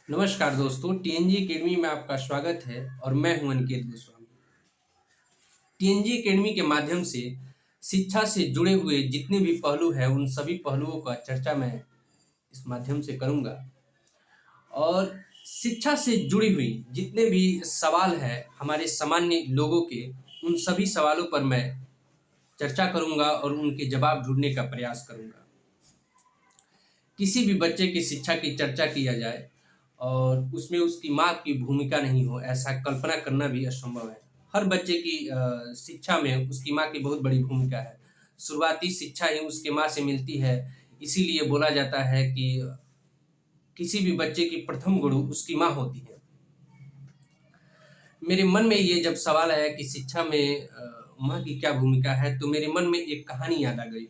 नमस्कार दोस्तों, TNG academy में आपका स्वागत है और मैं हूं अनिकेत गोस्वामी। टीएनजी एकेडमी के माध्यम से शिक्षा से जुड़े हुए जितने भी पहलू हैं उन सभी पहलुओं का चर्चा मैं इस माध्यम से करूंगा और शिक्षा से जुड़ी हुई जितने भी सवाल हैं हमारे सामान्य लोगों के, उन सभी सवालों पर मैं चर्चा करूंगा और उनके जवाब ढूंढने का प्रयास करूंगा। किसी भी बच्चे की शिक्षा की चर्चा किया जाए और उसमें उसकी माँ की भूमिका नहीं हो, ऐसा कल्पना करना भी असंभव है। हर बच्चे की शिक्षा में उसकी माँ की बहुत बड़ी भूमिका है। शुरुआती शिक्षा ही उसके माँ से मिलती है। इसीलिए बोला जाता है कि किसी भी बच्चे की प्रथम गुरु उसकी माँ होती है। मेरे मन में ये जब सवाल आया कि शिक्षा में माँ की क्या भूमिका है, तो मेरे मन में एक कहानी याद आ गई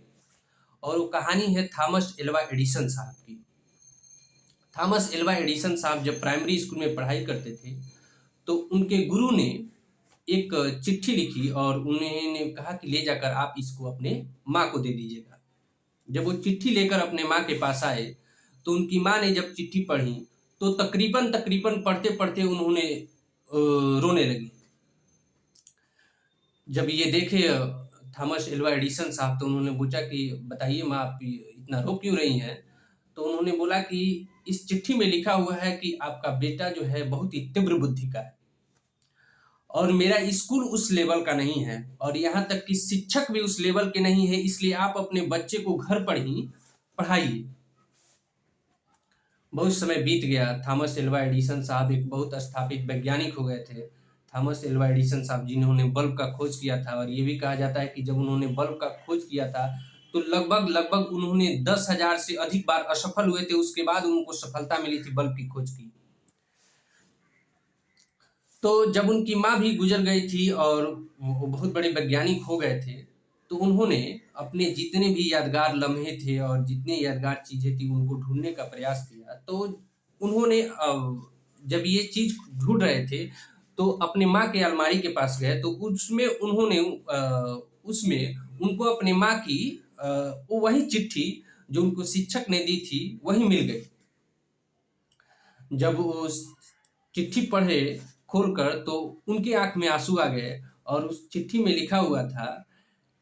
और वो कहानी है थॉमस एल्वा एडिसन साहब की। थॉमस एल्वा एडिसन साहब जब प्राइमरी स्कूल में पढ़ाई करते थे तो उनके गुरु ने एक चिट्ठी लिखी और उन्होंने कहा कि ले जाकर आप इसको अपने माँ को दे दीजिएगा। जब वो चिट्ठी लेकर अपने माँ के पास आए तो उनकी माँ ने जब चिट्ठी पढ़ी तो तकरीबन तकरीबन पढ़ते पढ़ते उन्होंने रोने लगी। जब ये देखे थॉमस एल्वा एडिसन साहब तो उन्होंने पूछा कि बताइए माँ, आप इतना रो क्यों रही हैं? तो उन्होंने बोला कि इस चिट्ठी में लिखा हुआ है कि आपका बेटा जो है बहुत ही तीव्र बुद्धि का है और मेरा स्कूल उस लेवल का नहीं है और यहाँ तक कि शिक्षक भी उस लेवल के नहीं है, इसलिए आप अपने बच्चे को घर पर ही पढ़ाइए। बहुत समय बीत गया। थॉमस एल्वा एडिसन साहब एक बहुत स्थापित वैज्ञानिक हो गए थे। थॉमस एल्वा एडिसन साहब जिन्होंने बल्ब का खोज किया था और ये भी कहा जाता है कि जब उन्होंने बल्ब का खोज किया था तो लगभग लगभग उन्होंने 10,000 से अधिक बार असफल हुए थे, उसके बाद उनको सफलता मिली थी बल्ब की खोज की। तो जब उनकी माँ भी गुजर गई थी और वो बहुत बड़े वैज्ञानिक हो गए थे तो उन्होंने अपने जितने भी यादगार लम्हे थे और जितने यादगार चीजें थी उनको ढूंढने का प्रयास किया। तो उन्होंने जब ये चीज ढूंढ रहे थे तो अपने माँ के अलमारी के पास गए तो उसमें उन्होंने उसमें उनको अपने माँ की वो वही चिट्ठी जो उनको शिक्षक ने दी थी वही मिल गई। जब वो चिट्ठी पढ़े खोलकर तो उनकी आंख में आंसू आ गए और उस चिट्ठी में लिखा हुआ था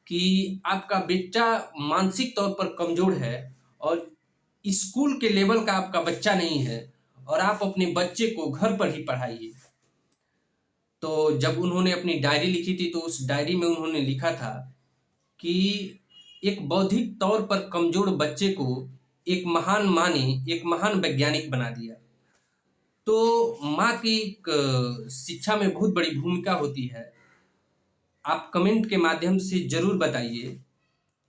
कि आपका बेटा मानसिक तौर पर कमजोर है और स्कूल के लेवल का आपका बच्चा नहीं है और आप अपने बच्चे को घर पर ही पढ़ाइए। तो जब उन्होंने अपनी डायरी लिखी थी तो उस डायरी में उन्होंने लिखा था कि एक बौद्धिक तौर पर कमजोर बच्चे को एक महान माँ ने एक महान वैज्ञानिक बना दिया। तो माँ की शिक्षा में बहुत बड़ी भूमिका होती है। आप कमेंट के माध्यम से जरूर बताइए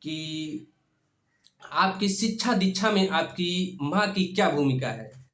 कि आपकी शिक्षा दीक्षा में आपकी माँ की क्या भूमिका है।